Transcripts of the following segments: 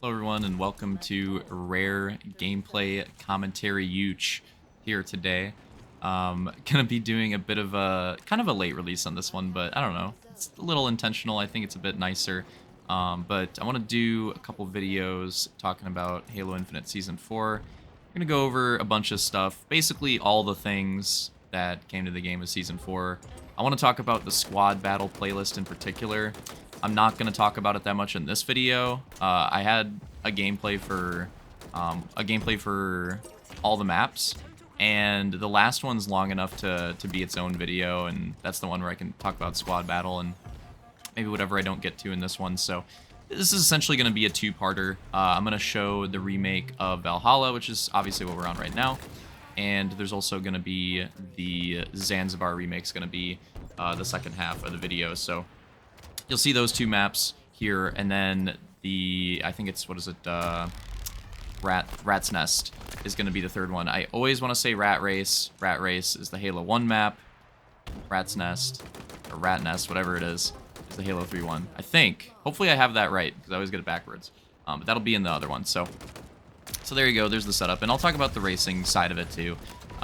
Hello everyone and welcome to Rare Gameplay Commentary Yuch here today. Gonna be doing a bit of a kind of a late release on this one, but I don't know. It's a little intentional. I think it's a bit nicer. But I want to do a couple videos talking about Halo Infinite Season 4. We're gonna go over a bunch of stuff, basically all the things that came to the game with Season 4. I want to talk about the squad battle playlist in particular. I'm not going to talk about it that much in this video. I had a gameplay for all the maps, and the last one's long enough to be its own video, and that's the one where I can talk about squad battle and maybe whatever I don't get to in this one. So this is essentially going to be a two-parter. I'm going to show the remake of Valhalla, which is obviously what we're on right now, and there's also going to be the Zanzibar remake's going to be the second half of the video. So you'll see those two maps here, and then I think it's, what is it, Rat's Nest is going to be the third one. I always want to say Rat Race. Rat Race is the Halo 1 map. Rat's Nest, or Rat Nest, whatever it is the Halo 3 one. I think. Hopefully I have that right, because I always get it backwards. But that'll be in the other one, so there you go. There's the setup, and I'll talk about the racing side of it, too.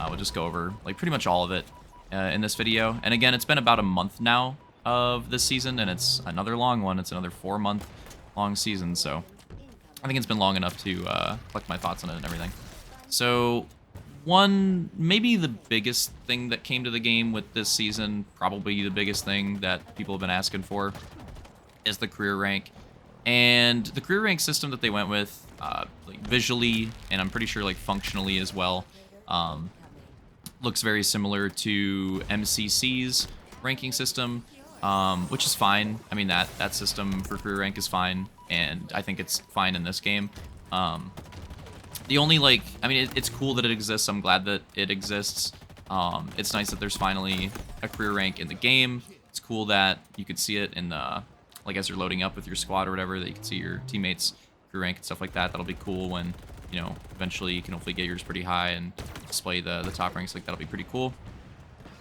We'll just go over, like, pretty much all of it in this video. And again, it's been about a month now of this season, and it's another long one. It's another 4-month long season, so I think it's been long enough to collect my thoughts on it and everything. So maybe the biggest thing that came to the game with this season, probably the biggest thing that people have been asking for, is the career rank. And the career rank system that they went with, like visually, and I'm pretty sure like functionally as well, looks very similar to MCC's ranking system. Which is fine. I mean, that system for career rank is fine, and I think it's fine in this game. The only, like, I mean, it's cool that it exists. I'm glad that it exists. It's nice that there's finally a career rank in the game. It's cool that you could see it in the, like, as you're loading up with your squad or whatever, that you can see your teammates' career rank and stuff like that. That'll be cool when, you know, eventually you can hopefully get yours pretty high and display the top ranks. Like, that'll be pretty cool.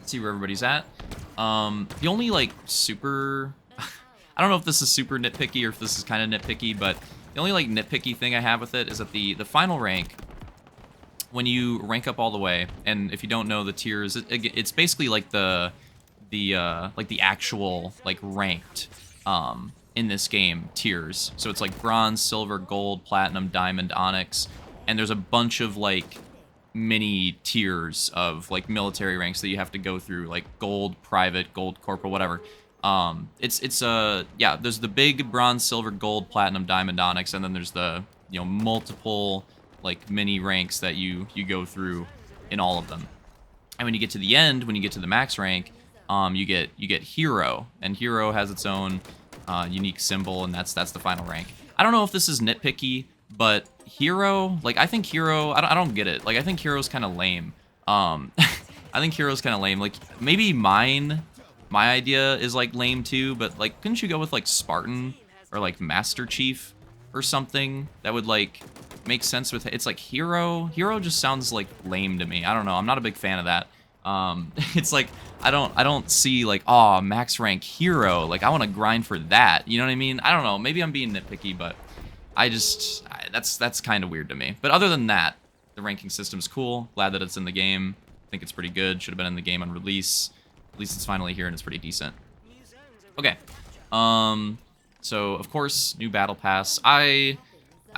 See where everybody's at. The only, like, super... I don't know if this is super nitpicky or if this is kind of nitpicky, but the only, like, nitpicky thing I have with it is that the final rank, when you rank up all the way, and if you don't know the tiers, it's basically like the actual, like, ranked, in this game, tiers. So it's like bronze, silver, gold, platinum, diamond, onyx, and there's a bunch of, like, mini tiers of like military ranks that you have to go through, like gold private, gold corporal, whatever. There's the big bronze, silver, gold, platinum, diamond, onyx, and then there's the, you know, multiple like mini ranks that you go through in all of them. And when you get to the end, when you get to the max rank, you get hero, and hero has its own unique symbol, and that's the final rank. I don't know if this is nitpicky, but hero, like, I think hero, I don't get it. Like, I think hero's kind of lame. I think hero's kind of lame. Like, maybe my idea is, like, lame too, but, like, couldn't you go with, like, Spartan or, like, Master Chief or something that would, like, make sense with it? It's like hero just sounds, like, lame to me. I don't know. I'm not a big fan of that. It's like, I don't see, like, oh, max rank hero. Like, I want to grind for that. You know what I mean? I don't know. Maybe I'm being nitpicky, but that's kind of weird to me. But other than that, the ranking system's cool. Glad that it's in the game. I think it's pretty good. Should have been in the game on release. At least it's finally here and it's pretty decent. Okay. So of course, new battle pass. I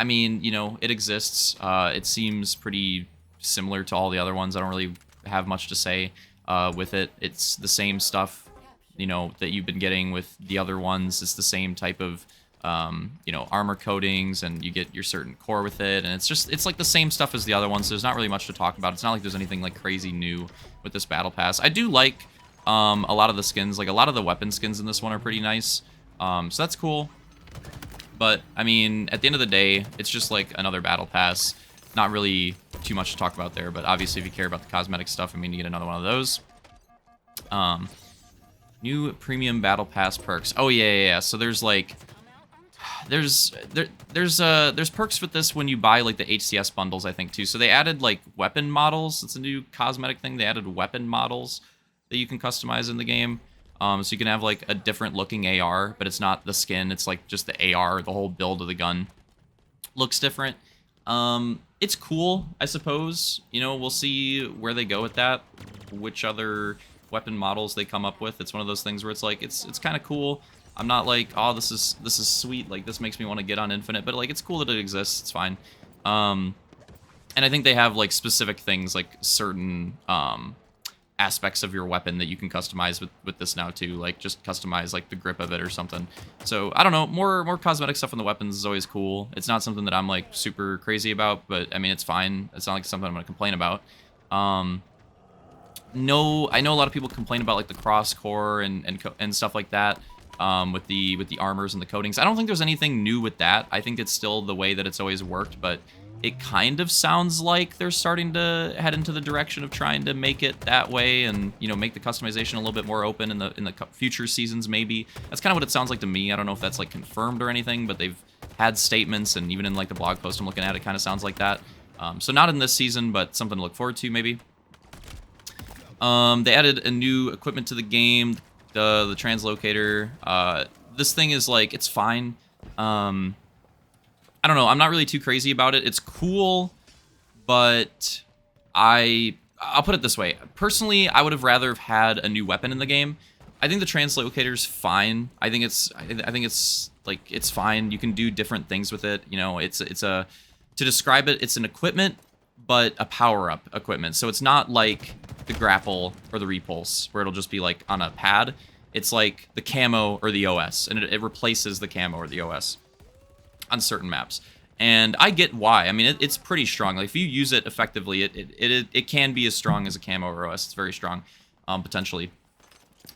mean, you know, it exists. It seems pretty similar to all the other ones. I don't really have much to say with it. It's the same stuff, you know, that you've been getting with the other ones. It's the same type of you know, armor coatings, and you get your certain core with it, and it's like the same stuff as the other ones, so there's not really much to talk about. It's not like there's anything like crazy new with this battle pass. I do like a lot of the skins, like a lot of the weapon skins in this one are pretty nice, so that's cool. But I mean, at the end of the day, it's just like another battle pass. Not really too much to talk about there, but obviously if you care about the cosmetic stuff, I mean, you get another one of those. New premium battle pass perks. Oh yeah. So there's like there's perks with this when you buy like the HCS bundles, I think, too. So they added like weapon models. It's a new cosmetic thing. They added weapon models that you can customize in the game. So you can have like a different looking AR, but it's not the skin. It's like just the AR, the whole build of the gun. looks different. It's cool, I suppose. You know, we'll see where they go with that, which other weapon models they come up with. It's one of those things where it's like it's kind of cool. I'm not like, oh, this is sweet, like this makes me want to get on Infinite, but like it's cool that it exists. It's fine. And I think they have like specific things, like certain aspects of your weapon that you can customize with this now too, like just customize like the grip of it or something. So I don't know, more cosmetic stuff on the weapons is always cool. It's not something that I'm like super crazy about, but I mean it's fine. It's not like something I'm gonna complain about. No, I know a lot of people complain about like the cross core and stuff like that, with the armors and the coatings. I don't think there's anything new with that. I think it's still the way that it's always worked, but it kind of sounds like they're starting to head into the direction of trying to make it that way, and you know, make the customization a little bit more open in the future seasons. Maybe that's kind of what it sounds like to me. I don't know if that's like confirmed or anything, but they've had statements, and even in like the blog post I'm looking at, it kind of sounds like that. So not in this season, but something to look forward to maybe. They added a new equipment to the game, the translocator. This thing is like, it's fine. I don't know, I'm not really too crazy about it. It's cool, but I'll put it this way. Personally, I would have rather have had a new weapon in the game. I think the translocator's fine. I think it's like, it's fine. You can do different things with it. You know, to describe it, it's an equipment, but a power-up equipment. So it's not like the grapple or the repulse, where it'll just be like on a pad. It's like the camo or the OS, and it replaces the camo or the OS on certain maps. And I get why. I mean, it's pretty strong. Like if you use it effectively, it can be as strong as a camo or OS. It's very strong, potentially.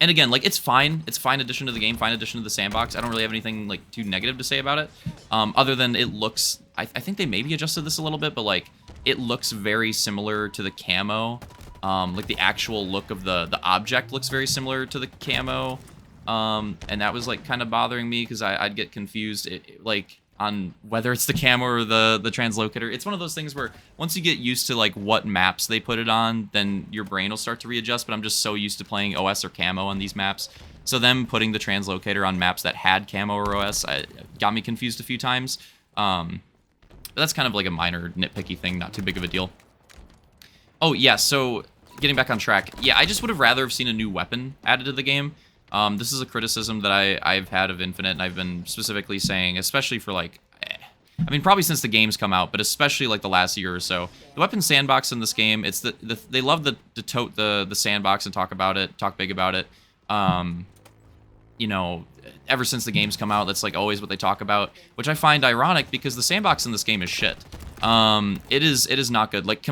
And again, like it's fine. It's fine addition to the game, fine addition to the sandbox. I don't really have anything like too negative to say about it, other than it looks. I think they maybe adjusted this a little bit, but like it looks very similar to the camo. Like the actual look of the object looks very similar to the camo, and that was like kind of bothering me because I'd get confused. Like on whether it's the camo or the translocator. It's one of those things where once you get used to like what maps they put it on, then your brain will start to readjust, but I'm just so used to playing OS or camo on these maps. So them putting the translocator on maps that had camo or OS got me confused a few times. But that's kind of like a minor nitpicky thing, not too big of a deal. Oh yeah, so getting back on track. Yeah, I just would have rather have seen a new weapon added to the game. This is a criticism that I've had of Infinite, and I've been specifically saying, especially for like, I mean, probably since the game's come out, but especially like the last year or so. The weapon sandbox in this game, it's they love to tote the sandbox and talk about it, talk big about it. You know, ever since the game's come out, that's like always what they talk about, which I find ironic because the sandbox in this game is shit. It is not good. Like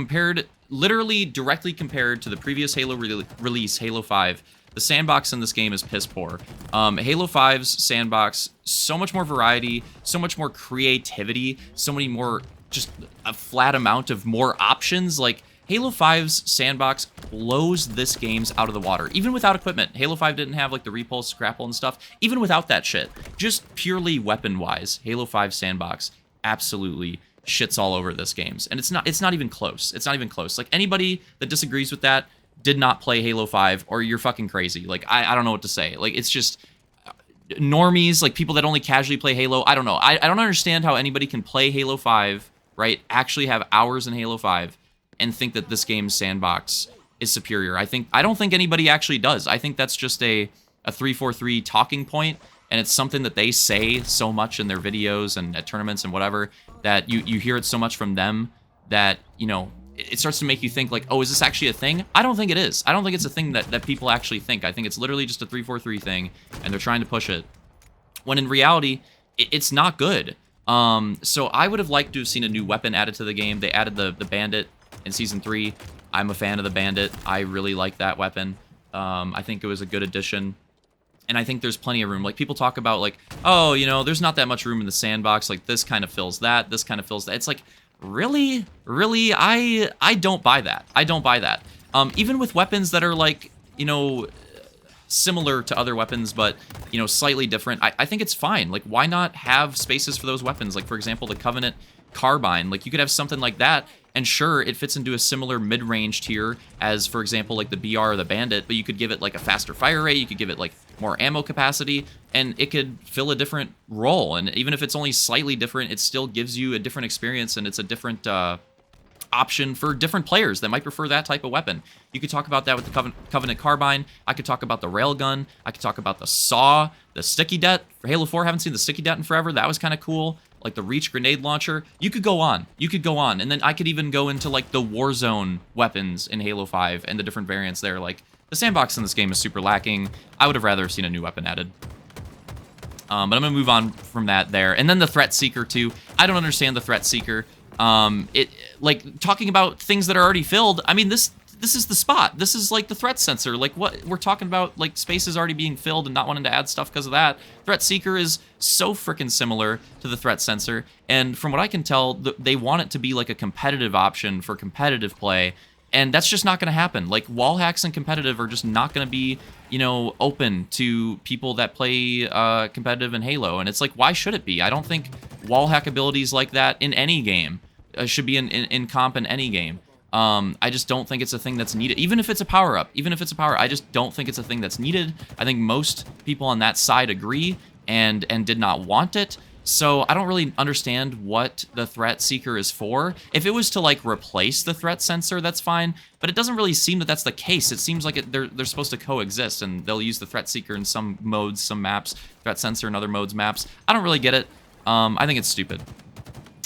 literally directly compared to the previous Halo release, Halo 5. The sandbox in this game is piss poor. Halo 5's sandbox, so much more variety, so much more creativity, so many more, just a flat amount of more options. Like, Halo 5's sandbox blows this game's out of the water. Even without equipment. Halo 5 didn't have, like, the repulse, grapple, and stuff. Even without that shit. Just purely weapon-wise, Halo 5 sandbox absolutely shits all over this game's. And it's not even close. It's not even close. Like, anybody that disagrees with that did not play Halo 5, or you're fucking crazy. Like, I don't know what to say. Like, it's just normies, like people that only casually play Halo. I don't know. I don't understand how anybody can play Halo 5, right, actually have hours in Halo 5, and think that this game's sandbox is superior. I don't think anybody actually does. I think that's just a 343 talking point, and it's something that they say so much in their videos and at tournaments and whatever, that you hear it so much from them that, you know, it starts to make you think like, oh, is this actually a thing? I don't think it is. I don't think it's a thing that people actually think. I think it's literally just a 343 thing, and they're trying to push it, when in reality, it's not good. So I would have liked to have seen a new weapon added to the game. They added the Bandit in Season 3. I'm a fan of the Bandit. I really like that weapon. I think it was a good addition. And I think there's plenty of room. Like, people talk about, like, oh, you know, there's not that much room in the sandbox. Like, this kind of fills that. This kind of fills that. It's like, really? I don't buy that. I don't buy that. Even with weapons that are, like, you know, similar to other weapons, but, you know, slightly different, I think it's fine. Like, why not have spaces for those weapons? Like, for example, the Covenant Carbine. Like, you could have something like that, and sure, it fits into a similar mid-range tier as, for example, like the BR or the Bandit, but you could give it, like, a faster fire rate, you could give it, like, more ammo capacity, and it could fill a different role. And even if it's only slightly different, it still gives you a different experience, and it's a different option for different players that might prefer that type of weapon. You could talk about that with the Covenant Carbine. I could talk about the Railgun. I could talk about the Saw, the Sticky Det. For Halo 4, haven't seen the Sticky Det in forever. That was kind of cool. Like the Reach grenade launcher. You could go on. You could go on. And then I could even go into like the Warzone weapons in Halo 5 and the different variants there. Like the sandbox in this game is super lacking. I would have rather seen a new weapon added. But I'm going to move on from that there. And then the Threat Seeker too. I don't understand the Threat Seeker. It like talking about things that are already filled. I mean, this is the spot. This is like the threat sensor. Like what we're talking about, like spaces already being filled and not wanting to add stuff because of that. Threat Seeker is so freaking similar to the threat sensor. And from what I can tell, they want it to be like a competitive option for competitive play. And that's just not going to happen. Like wall hacks and competitive are just not going to be, you know, open to people that play competitive in Halo. And it's like, why should it be? I don't think wall hack abilities like that in any game should be in comp in any game. I just don't think it's a thing that's needed. Even if it's a power-up, I just don't think it's a thing that's needed. I think most people on that side agree and did not want it. So I don't really understand what the Threat Seeker is for. If it was to like replace the threat sensor, that's fine. But it doesn't really seem that that's the case. It seems like they're supposed to coexist, and they'll use the Threat Seeker in some modes, some maps, threat sensor in other modes, maps. I don't really get it. I think it's stupid.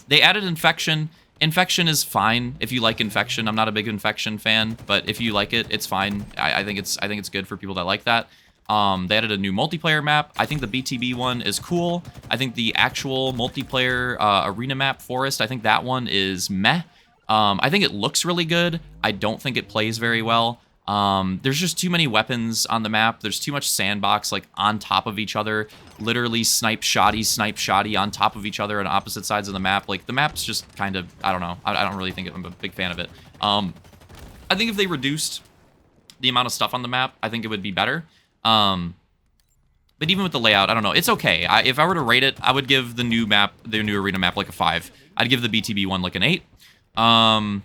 They added Infection. Infection is fine if you like Infection. I'm not a big Infection fan, but if you like it, it's fine. I think it's good for people that like that. They added a new multiplayer map. I think the BTB one is cool. I think the actual multiplayer arena map, Forest, I think that one is meh. I think it looks really good. I don't think it plays very well. There's just too many weapons on the map. There's too much sandbox, like, on top of each other. Literally snipe shoddy on top of each other on opposite sides of the map. Like, the map's just kind of, I don't know. I don't really think I'm a big fan of it. I think if they reduced the amount of stuff on the map, I think it would be better. But even with the layout, I don't know. It's okay. If I were to rate it, I would give the new map, the new arena map, like a 5. I'd give the BTB one like an 8.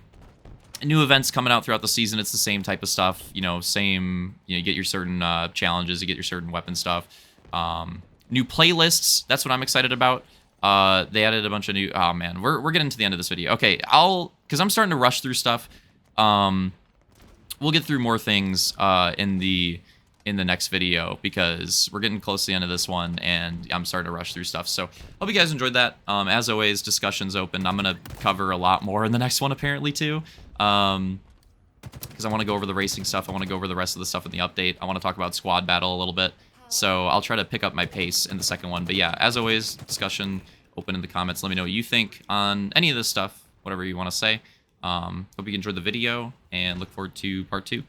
New events coming out throughout the season. It's the same type of stuff. You know, same. You know, you get your certain challenges. You get your certain weapon stuff. New playlists. That's what I'm excited about. They added a bunch of new. Oh man, we're getting to the end of this video. Okay, because I'm starting to rush through stuff. We'll get through more things in the next video because we're getting close to the end of this one and I'm starting to rush through stuff. So hope you guys enjoyed that. As always, discussion's open. I'm gonna cover a lot more in the next one apparently too. Because I want to go over the racing stuff. I want to go over the rest of the stuff in the update. I want to talk about squad battle a little bit. So I'll try to pick up my pace in the second one. But yeah, as always, discussion open in the comments. Let me know what you think on any of this stuff, whatever you want to say. Hope you enjoyed the video and look forward to part 2.